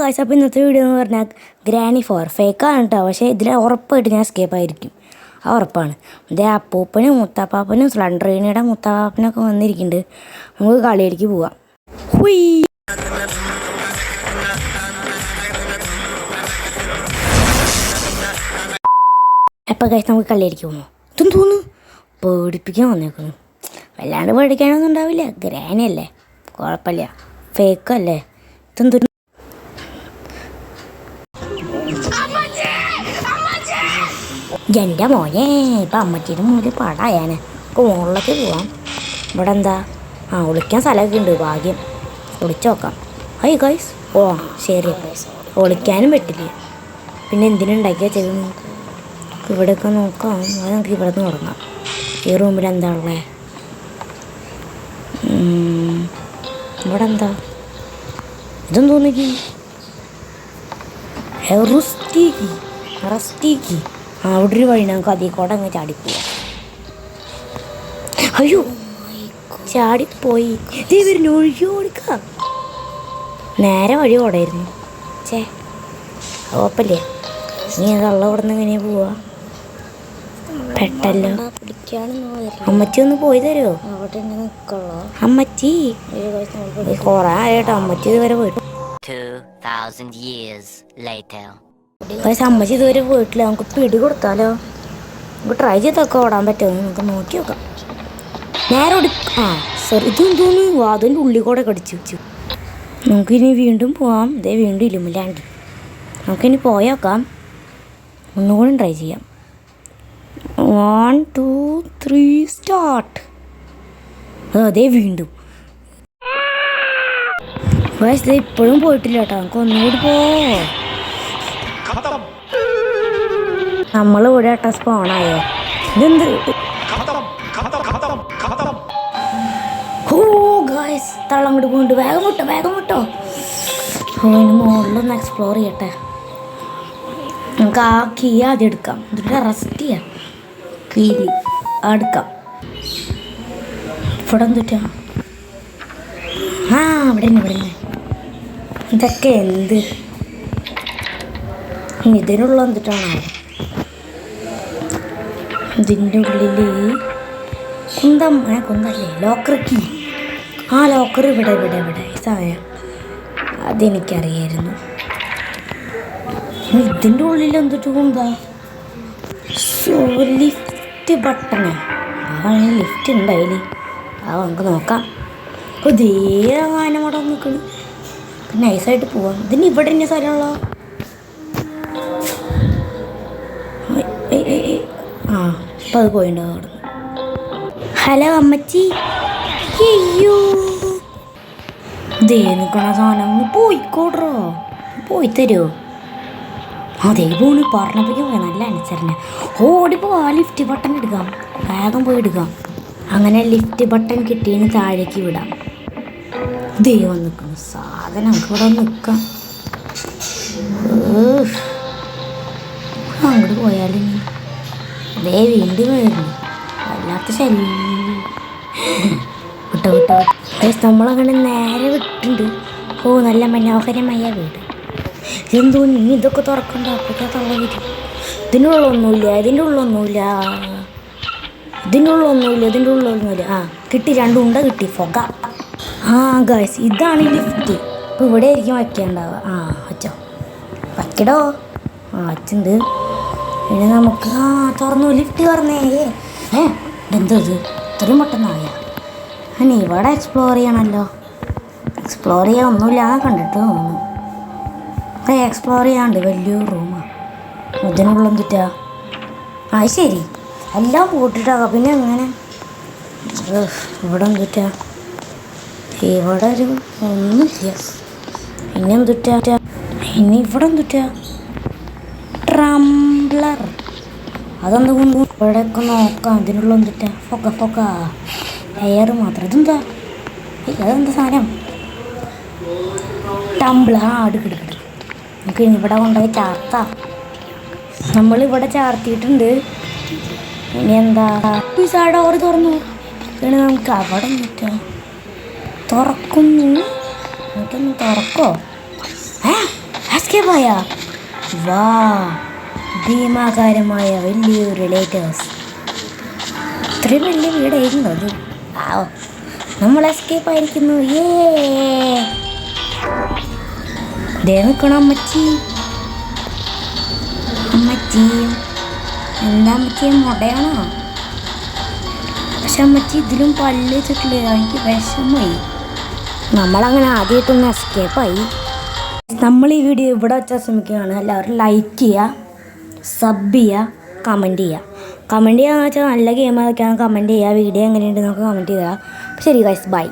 Guys, അപ്പോൾ ഇന്നത്തെ video എന്ന് പറഞ്ഞാൽ ഗ്രാനി 4 ഫേക്കാണ് കേട്ടോ. പക്ഷേ ഇതിൽ ഉറപ്പായിട്ട് ഞാൻ എസ്കേപ്പ് ആയിരിക്കും. ആ ഉറപ്പാണ്. ഇതേ അപ്പൂപ്പനും മുത്താപ്പാപ്പനും സ്ലണ്ടറീനയുടെ മുത്താപ്പാപ്പനൊക്കെ വന്നിരിക്കുന്നുണ്ട്. നമുക്ക് കളിയിലേക്ക് പോവാം. ഹുയ്. അപ്പോൾ ഗൈസ് നമുക്ക് കളിയിലേക്ക് പോകുന്നു. ഇതും തോന്നുന്നു പേടിപ്പിക്കാൻ വന്നേക്കുന്നു. വല്ലാണ്ട് പേടിക്കാനൊന്നും ഉണ്ടാവില്ല. ഗ്രാനി അല്ലേ, കുഴപ്പമില്ല. ഫേക്കല്ലേ. ഇതെന്തൊരു എൻ്റെ മോനെ ഇപ്പം അമ്മച്ചീൻ്റെ മുന്നിൽ പടായാനെ. മുകളിലേക്ക് പോവാം. ഇവിടെ എന്താ ഒളിക്കാൻ സ്ഥലമൊക്കെ ഉണ്ട്. ഭാഗ്യം ഒളിച്ചു നോക്കാം. High guys. ഓ ശരി, ഒളിക്കാനും പറ്റില്ല. പിന്നെ എന്തിനുണ്ടാക്കിയാൽ ചെയ്തു. ഇവിടെയൊക്കെ നോക്കാം. അത് നമുക്ക് ഇവിടെ നിന്ന് തുടങ്ങാം. ഈ റൂമിൽ എന്താ ഉള്ളത്? ഇവിടെ എന്താ ഇതും തോന്നിക്ക് റസ്റ്റീക്ക്. അവിടെ ഒരു വഴി നമുക്ക് അതിൽ കൂടെ അങ്ങ് ചാടിപ്പോവാം. അയ്യോ ചാടിപ്പോയി. ഇതേ വരുന്നു. ഒഴുകി ഓടിക്കാം. നേരെ വഴി ഓടായിരുന്നു. ചേ കുഴപ്പമില്ല. നീ അതള്ള ഇവിടെ നിന്ന് എങ്ങനെയാ പോവാ? പെട്ടല്ലോ. അമ്മച്ചി ഒന്ന് പോയി തരുമോ? അമ്മച്ചി കൊറേ ആയിട്ടോ അമ്മച്ചി ഇതുവരെ പോയിട്ട്. അമ്മച്ചി ഇതുവരെ പോയിട്ടില്ല. നമുക്ക് പിടി കൊടുത്താലോ? നമുക്ക് ട്രൈ ചെയ്തൊക്കെ ഓടാൻ പറ്റുമോ? നമുക്ക് നോക്കി നോക്കാം. നേരെ ഓടി. സോറി, ഇതും തോന്നുന്നു അതിൻ്റെ ഉള്ളിൽ കൂടെ കടിച്ചു. നമുക്കിനി വീണ്ടും പോവാം. ഇതേ വീണ്ടും ഇല്ലുമില്ലാണ്ട് നമുക്കിനി പോയേക്കാം. ഒന്നുകൂടി ട്രൈ ചെയ്യാം. 1 2 3 സ്റ്റാർട്ട്. അതേ വീണ്ടും ഇത് ഇപ്പോഴും പോയിട്ടില്ല കേട്ടോ. നമുക്ക് ഒന്നുകൂടി നമ്മളിവിടെ ഏട്ടാ സ്പോണായോ? ഇതെന്ത്? ഓ ഗായ്സ്, തള്ളങ്ങോട്ട് പോയിട്ട് വേഗം വിട്ടോ. അതിന് മുകളിലൊന്ന് എക്സ്പ്ലോർ ചെയ്യട്ടെ. നമുക്ക് ആ കീ ആദ്യം എടുക്കാം. എന്നിട്ട് റെസ്റ്റ് ചെയ്യാം. കീലി എടുക്കാം. ഇവിടെ എന്തുറ്റാ? ഇവിടെ തന്നെ. ഇതൊക്കെ എന്ത്? ഇതിനുള്ള എന്തിട്ടാണോ? ഇതിൻ്റെ ഉള്ളിൽ കുന്തല്ലേ? Locker key. ലോക്കർ ഇവിടെ ഈ സമയം അതെനിക്കറിയായിരുന്നു. ഇതിൻ്റെ ഉള്ളിൽ എന്തിട്ട് കുന്താ? Lift button. ലിഫ്റ്റ് ഉണ്ടായില്ലേ? നമുക്ക് നോക്കാം. ഇതേ അങ്ങനെ അവിടെ നിൽക്കണം. നൈസായിട്ട് പോവാം. ഇതിന് ഇവിടെ തന്നെ സ്ഥലമുള്ള. ഇപ്പം അത് പോയിണ്ടാവും അവിടെ. ഹലോ അമ്മച്ചി. അയ്യോ ദേ നിൽക്കണ സാധനം ഒന്ന് പോയിക്കോട്രോ. പോയി തരുമോ? അതേ പോണ്. പറഞ്ഞപ്പോഴേക്കും നല്ല അനുസരണ. ഓടിപ്പോവാ. ലിഫ്റ്റ് ബട്ടൺ എടുക്കാം. വേഗം പോയി എടുക്കാം. അങ്ങനെ ലിഫ്റ്റ് ബട്ടൺ കിട്ടിയതിന് താഴേക്ക് വിടാം. ദൈവം നിൽക്കുന്നു സാധനം. നമുക്ക് ഇവിടെ നിൽക്കാം. അങ്ങോട്ട് പോയാലും ദേ വീണ്ടും വരുന്നു. വല്ലാത്ത ശല്യം. വിട്ടോ. നമ്മളങ്ങനെ നേരെ വിട്ടിട്ടുണ്ട്. നല്ല മനോഹരമായ വീട്. ഇതെന്തോ നീ ഇതൊക്കെ തുറക്കണ്ട. അപ്പോഴത്തെ തുറന്നിട്ട് ഇതിൻ്റെ ഉള്ളൊന്നുമില്ല. കിട്ടി. 2 ഉണ്ട കിട്ടി. പുക. ഗൈസ്, ഇതാണ് ഈ ലിഫ്റ്റ്. ഇപ്പോൾ ഇവിടെ ആയിരിക്കും വയ്ക്കാണ്ടാവുക. വച്ചോ, വയ്ക്കടോ. വച്ചുണ്ട്. പിന്നെ നമുക്ക് തുറന്നു. ലിഫ്റ്റ് തുറന്നേ. എന്തോ ഇത് ഇത്രയും പെട്ടെന്നായ? ഇവിടെ എക്സ്പ്ലോർ ചെയ്യണമല്ലോ. എക്സ്പ്ലോർ ചെയ്യാൻ ഒന്നുമില്ല കണ്ടിട്ട് തോന്നുന്നു. എക്സ്പ്ലോർ ചെയ്യാണ്ട് വലിയൊരു റൂമാണ്. ഇതിനുള്ള എന്തിട്ടാ? ശരി, എല്ലാം പൂട്ടിട്ടാകാം. പിന്നെ എങ്ങനെ? ഇവിടെ എന്തിട്ടാ? ഇവിടെ ഒരു ഒന്നുമില്ല. പിന്നെ എന്തിട്ടാ? ഇനി ഇവിടെ എന്തിട്ടാ? ട്രംബ്ലർ. അതെന്ത് കൊണ്ട്? ഇവിടെയൊക്കെ നോക്കാം. ഇതിനുള്ള എന്തിട്ടാ? ഫൊക്ക എയർ മാത്രം. ഇതെന്താ? അതെന്താ സാധനം? ടംബ്ലർ. അടുക്കെടുക്കട്ടെ. നമുക്ക് ഇവിടെ കൊണ്ടുപോയി ചാർത്താം. നമ്മളിവിടെ ചാർത്തിയിട്ടുണ്ട്. ഇനി എന്താ? ഡോർ തുറന്നു. പിന്നെ നമുക്ക് അവിടെ നിൽക്കാം. തുറക്കുന്നു. നമുക്കൊന്ന് തുറക്കോ? എസ്കേപ്പ് ആയാ? വാ, ഭീമാകാരമായ വലിയൊരു ലേറ്റേഴ്സ്. ഇത്രയും വലിയ വീടായിരുന്നു അത്. ആ, നമ്മൾ എസ്കേപ്പ് ആയിരിക്കുന്നു. ദേ നിൽക്കണം അമ്മച്ചി. അമ്മച്ചി എന്താ അമ്മച്ചി, മുടയാണോ? പക്ഷെ അമ്മച്ചി ഇതിലും പല്ല് വെച്ചിട്ടില്ല. എനിക്ക് വിഷമായി. നമ്മളങ്ങനെ ആദ്യമായിട്ടൊന്ന് എസ്കേപ്പായി. നമ്മൾ ഈ വീഡിയോ ഇവിടെ വെച്ചാൽ ശ്രമിക്കുകയാണ്. എല്ലാവരും ലൈക്ക് ചെയ്യുക, സബ് ചെയ്യുക, കമൻറ്റ് ചെയ്യുക. കമൻറ്റ് ചെയ്യാന്ന് വെച്ചാൽ നല്ല ഗെയിം അതൊക്കെയാണ് കമൻറ്റ് ചെയ്യുക. വീഡിയോ എങ്ങനെയുണ്ട് നമുക്ക് കമൻറ്റ് ചെയ്യുക. ശരി ഗൈസ്, ബൈ.